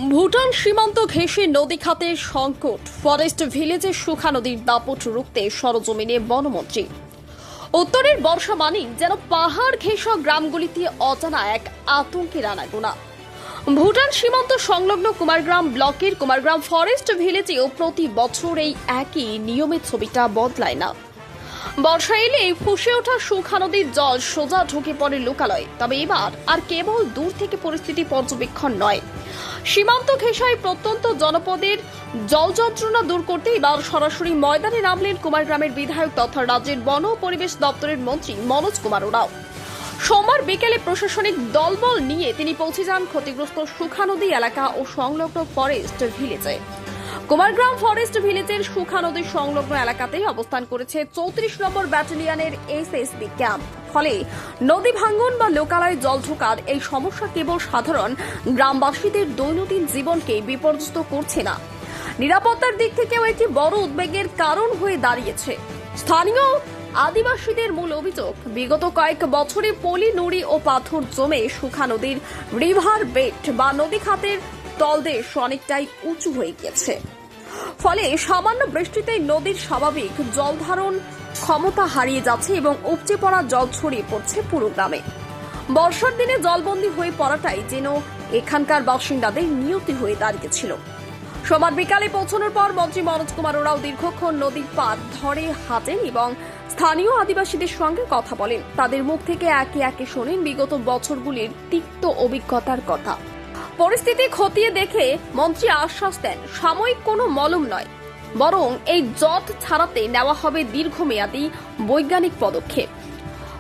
ভুটান সীমান্ত ঘেঁষে নদী খাতের সংকট, ফরেস্ট ভিলেজে সুখা নদীর দাপট রুখতে সরজমিনে বনমন্ত্রী। উত্তরের বর্ষা মানেই যেন পাহাড় ঘেঁষা গ্রামগুলিতে অজানা এক আতঙ্কের আনাগোনা। ভুটান সীমান্ত সংলগ্ন কুমারগ্রাম ব্লকের কুমারগ্রাম ফরেস্ট ভিলেজেও প্রতি বছর এই একই নিয়মের ছবিটা বদলায় না। বর্ষা এলে ফুসে ওঠা সুখা নদীর জল সোজা ঢুকে পড়ে লোকালয়ে। তবে এবার আর কেবল দূর থেকে পরিস্থিতি পর্যবেক্ষণ নয়, সীমান্ত ঘেঁষায় প্রত্যন্ত জনপদের জল যন্ত্রণা দূর করতে এবার সরাসরি ময়দানে নামলেন কুমারগ্রামের বিধায়ক তথা রাজ্যের বন ও পরিবেশ দপ্তরের মন্ত্রী মনোজ কুমার ওরাও। সোমবার বিকেলে প্রশাসনিক দলবল নিয়ে তিনি পৌঁছে যান ক্ষতিগ্রস্ত সুখা নদী এলাকা ও সংলগ্ন ফরেস্ট ভিলেজে। কুমারগ্রাম ফরেস্ট ভিলেজের সুখা নদীর সংলগ্ন এলাকাতেই অবস্থান করেছে 34 নম্বর ব্যাটালিয়নের এসএসবি ক্যাম্প। ফলে নদী ভাঙ্গন বা লোকালয়ে জল ঢোকার এই সমস্যা কেবল সাধারণ গ্রামবাসীদের দৈনন্দিন জীবনকে বিপর্যস্ত করছে না, নিরাপত্তার দিক থেকেও একটি বড় উদ্বেগের কারণ হয়ে দাঁড়িয়েছে। স্থানীয় আদিবাসীদের মূল অভিযোগ, বিগত কয়েক বছরে পলি, নুড়ি ও পাথর জমে সুখা নদীর রিভার বেড বা নদী খাতের তলদেশ অনেকটাই উঁচু হয়ে গিয়েছে। ফলে সামান্য বৃষ্টিতেই নদীর স্বাভাবিক জলধারণ ক্ষমতা হারিয়ে যাচ্ছে এবং উপচে পড়া জল ছড়িয়ে পড়ছে পুরো গ্রামে। বর্ষার দিনে জলবন্দী হয়ে পড়াটাই যেন এখানকার বাসিন্দাদের নিয়তি হয়ে দাঁড়িয়েছিল। সোমবার বিকালে পৌঁছানোর পর মন্ত্রী মনোজ কুমার ওরাও দীর্ঘক্ষণ নদীর পার ধরে হাঁটেন এবং স্থানীয় আদিবাসীদের সঙ্গে কথা বলেন। তাদের মুখ থেকে একে একে শোনেন বিগত বছরগুলির তিক্ত অভিজ্ঞতার কথা। পরিস্থিতি খতিয়ে দেখে মন্ত্রী আশ্বাস দেন, সাময়িক কোনো মলম নয়, বরং এই জট ছাড়াতে নেওয়া হবে দীর্ঘমেয়াদী বৈজ্ঞানিক পদক্ষেপ।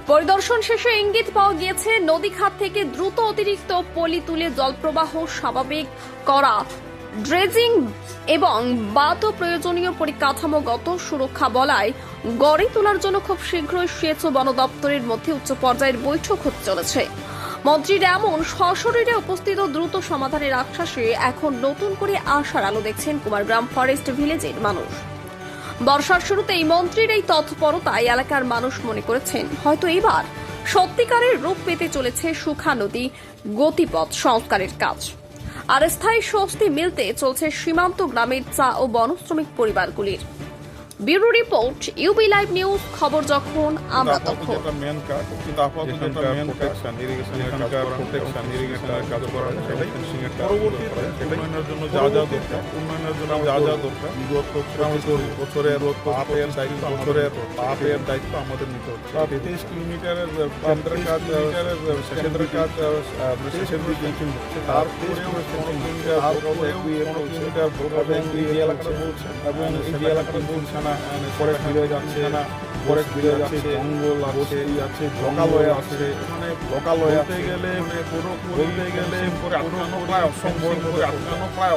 পরিদর্শন শেষে ইঙ্গিত পাওয়া গিয়েছে নদী খাত থেকে দ্রুত অতিরিক্ত পলি তুলে জলপ্রবাহ স্বাভাবিক করা, ড্রেজিং এবং বাত ও প্রয়োজনীয় পরিকাঠামোগত সুরক্ষা বলয় গড়ে তোলার জন্য খুব শীঘ্রই সেচ ও বন দপ্তরের মধ্যে উচ্চ পর্যায়ের বৈঠক হতে চলেছে। মন্ত্রীর এমন সশরীরে উপস্থিত ও দ্রুত সমাধানের আশ্বাসে এখন নতুন করে আশার আলো দেখছেন কুমারগ্রাম ফরেস্ট ভিলেজের মানুষ। বর্ষার শুরুতেই মন্ত্রীর এই তৎপরতায় এলাকার মানুষ মনে করেছেন হয়তো এবার সত্যিকারের রূপ পেতে চলেছে সুখা নদী গতিপথ সংস্কারের কাজ। আর স্থায়ী স্বস্তি মিলতে চলছে সীমান্ত গ্রামের চা ও বনশ্রমিক পরিবারগুলির। Bureau report, UB live news, খবর যখন আমরা তখন। উন্নয়নের জন্য যা যা দরকার, উন্নয়নের জন্য যা যা দরকার বিগত বছরের পাপের দায়িত্ব আমাদের নিতে হচ্ছে। 23 কিলোমিটারের কেন্দ্রের কাজ, কেন্দ্রের কাজ শেষের দিকে হচ্ছে। তারপরেও কিলোমিটার এলাকাটা বলছে এবং এই এলাকাটা বলছে না, পরে ফিরে যাচ্ছে না, পরে ফিরে যাচ্ছে, জঙ্গল আছে, লোকালয় আছে, মানে লোকালয় বলতে গেলে পরে আটকানো প্রায়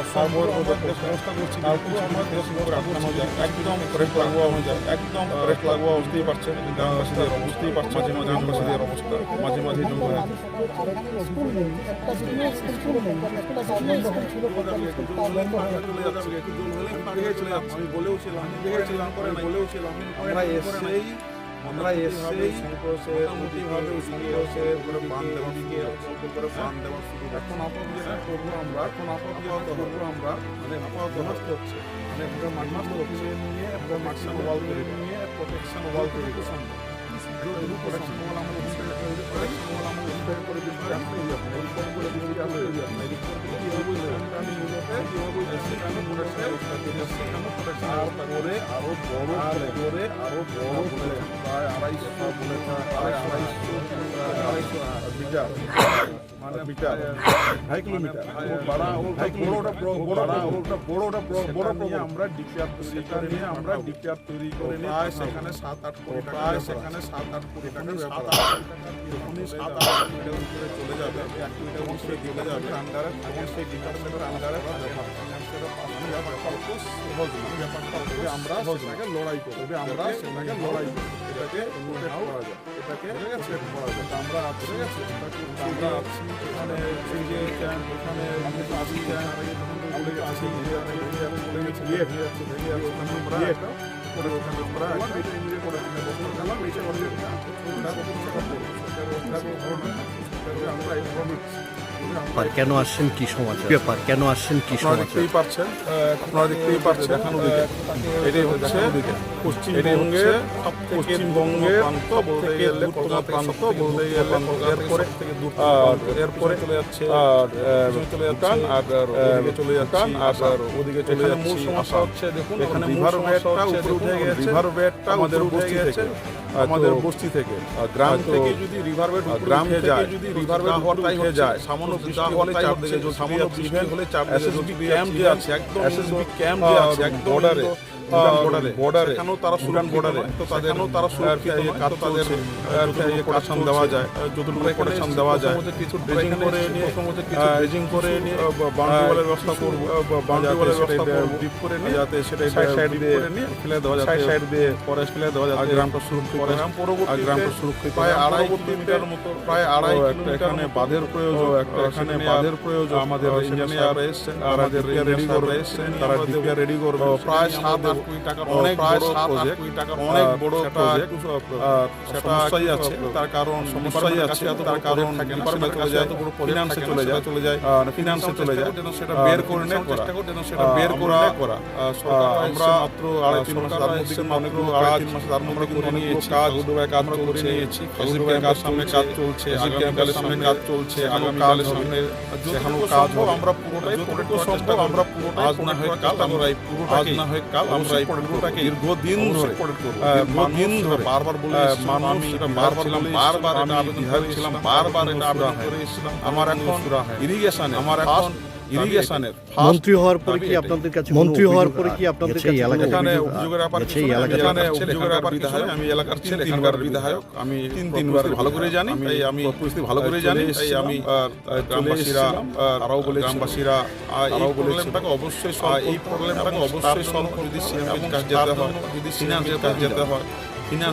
অসম্ভব, ব্যবস্থা করছি। তারপর আমরা দেশ করে আটকানো যায়, একদম করেক্ট লাগোয়া যায়, একদম করেক্ট লাগোয়া বুঝতেই পারছেন গ্রামবাসীদের অবস্থাই পারছে, গ্রামবাসীদের অবস্থা মাঝে মাঝে জঙ্গল আমি বলেওছিলাম আমরা এসেই মোটামুটিভাবে সংকোচের করে বাঁধ দেওয়া দিকে করে বাঁধ দেওয়া শুরু। এখন আপাতত করবো আমরা, মানে আপাতত হচ্ছে মানে মাঠ হচ্ছে নিয়ে প্রোটেকশন ওয়াল তৈরি নিয়ে প্রোটেকশন ওয়াল তৈরি করছে। প্রোটেকশন ওয়াল আমরা করে দিতে আসতে এরকম করে দিতে তারপরে আরো বড় প্রায় 2.5 কিলোমিটার আমরা ডিপিআর তৈরি করে নিয়ে সেখানে 7-8 কোটি টাকা যখনই 7-8 কিলোমিটার উপরে চলে যাবে, 1 কিলোমিটার উপরে চলে যাবে আন্ডারে, তখন সেই ডিপার্টমেন্টের আন্ডারে আমরা সেটাকে লড়াই করবো, এটাকে করা যায়, এটাকে করা যায়। আমরা আছি ওখানে আমরা আর কেন আসছেন কি সমাচার ব্যাপার কেন আসছেন কি আপনারা সমাচার দেখতেই পাচ্ছেন দেখানো দিকে এটাই হচ্ছে পশ্চিমবঙ্গের প্রান্ত বলতে গেলে কলকাতা প্রান্ত বলতে গেলে এরপরে এরপরে চলে যাচ্ছে আর চলে যাচ্ছেন আর ওদিকে চলে যাচ্ছেন আর ওদিকে চলে যাচ্ছে মূল সমস্যা হচ্ছে দেখুন এখানে রিভার বেডটা উপরে উঠে গেছে রিভার বেডটা আমাদের বস্তি থেকে আমাদের বস্তি থেকে গ্রাম থেকে যদি রিভার বেড গ্রাম থেকে যদি রিভার বেড হওয়াটাই হয়ে যায় সামান্য বৃষ্টি হলে চারদিকে সামান্য বৃষ্টি হলে চারদিকে ক্যাম্প যে আছে একদম এসএসবি ক্যাম্প যে আছে একদম বর্ডারে এখানেও তারা সুরান বর্ডারে তো তাদেরও তারা সুরক্ষিত কাজ তাদের প্রোটেকশন দেওয়া যায় যতটুকু প্রোটেকশন দেওয়া যায় কিছু ড্রেজিং করে নিয়ে কিছু ড্রেজিং করে নিয়ে বাউন্ডারি ওয়ালের ব্যবস্থা করব বাউন্ডারি ওয়ালের ব্যবস্থা করব ডিপ করে নিয়ে যাতে সেটা সাইড দিয়ে ফেলে দেওয়া যায় সাইড দিয়ে ফরেস্ট ফেলে দেওয়া যায় গ্রামটা সুরক্ষিত গ্রাম পরবর্তী গ্রামটা সুরক্ষিত প্রায় 2.5 কিলোমিটার মতো প্রায় 2.5 কিলোমিটার এখানে বাঁধের প্রয়োজন এখানে বাঁধের প্রয়োজন আমাদের ইঞ্জিনিয়ার এসেছেন আমাদের রেডি করবে এসেছেন তারা ডিপিআর রেডি করবে প্রায় 7 কোটি টাকার অনেক বড় প্রজেক্ট অনেক বড় প্রজেক্ট সমস্যাই আছে তার কারণ সমস্যাই আছে তার কারণ ডিপার্টমেন্ট চলে যায় তো বড় ফিনান্সে চলে যায় ফিনান্সে চলে যায় যেন সেটা বের করে নেওয়ার চেষ্টা করে যেন সেটা বের করা আমরা মাত্র 2.5 মাস তার মধ্যে অনেকগুলো 2.5 মাস তার মধ্যে করে নিয়েছি কাজ দুবাই কাজ করে নিয়েছি ফেসবুকের কাজ সামনে কাজ চলছে আগামীকালের সামনে কাজ চলছে আগামীকালের সামনে যেখানে কাজ আমরা পুরোটাই সম্ভব আমরা পুরোটাই আজ না হয় কাল আমরা এই পুরোটা আজ না হয় কাল আমরা এই পুরোটাকে দীর্ঘদিন ধরে বারবার বলে মানুষ এটা বারবার এটা আবেদন করেছিলাম বারবার এটা আবেদন করেছিলাম আমার এখন ইরিগেশনে আমার এখন ইরিগেশনের মন্ত্রী হওয়ার পরে কি আপনাদের কাছে এই এলাকা এখানে অভিযোগের ব্যাপারে এখানে অভিযোগের ব্যাপারে বিধায়ক আমি এলাকার ছেলে এখানকার বিধায়ক আমি তিনবার ভালো করে জানি তাই আমি পরিস্থিতি ভালো করে জানি তাই আমি গ্রামবাসীরা তারাও বলে গ্রামবাসীরা এই প্রবলেমটাকে অবশ্যই এই প্রবলেমটাকে অবশ্যই সলভ করে দিচ্ছি কাজ যেতে হয় যদি ফিনান্সের কাজ যেতে হয় ফিনান্স